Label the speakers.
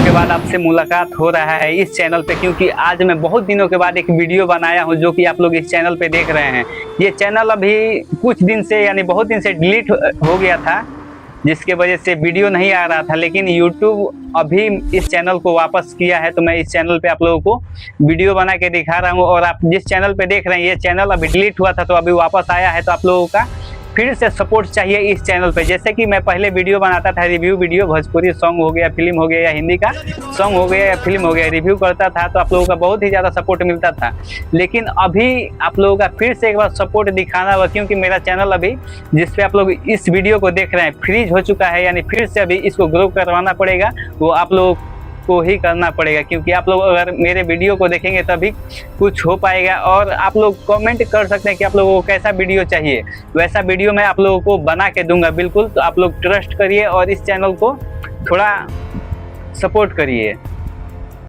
Speaker 1: के बाद आपसे मुलाकात हो रहा है इस चैनल पे, क्योंकि आज मैं बहुत दिनों के बाद एक वीडियो बनाया हूं जो कि आप लोग इस चैनल पे देख रहे हैं। ये चैनल अभी कुछ दिन से यानी बहुत दिन से डिलीट हो गया था, जिसके वजह से वीडियो नहीं आ रहा था, लेकिन यूट्यूब अभी इस चैनल को वापस किया है। तो मैं इस चैनल पे आप लोगों को वीडियो बना के दिखा रहा हूँ। और आप जिस चैनल पे देख रहे हैं, ये चैनल अभी डिलीट हुआ था तो अभी वापस आया है। तो आप लोगों का फिर से सपोर्ट चाहिए इस चैनल पे। जैसे कि मैं पहले वीडियो बनाता था, रिव्यू वीडियो, भोजपुरी सॉन्ग हो गया, फिल्म हो गया, या हिंदी का सॉन्ग हो गया या फिल्म हो गया, रिव्यू करता था, तो आप लोगों का बहुत ही ज़्यादा सपोर्ट मिलता था। लेकिन अभी आप लोगों का फिर से एक बार सपोर्ट दिखाना होगा, क्योंकि मेरा चैनल अभी जिस पे आप लोग इस वीडियो को देख रहे हैं फ्रीज हो चुका है, यानी फिर से अभी इसको ग्रो करवाना पड़ेगा। वो आप लोगों को ही करना पड़ेगा, क्योंकि आप लोग अगर मेरे वीडियो को देखेंगे तभी कुछ हो पाएगा। और आप लोग कमेंट कर सकते हैं कि आप लोगों को कैसा वीडियो चाहिए, वैसा वीडियो मैं आप लोगों को बना के दूंगा बिल्कुल। तो आप लोग ट्रस्ट करिए और इस चैनल को थोड़ा सपोर्ट करिए।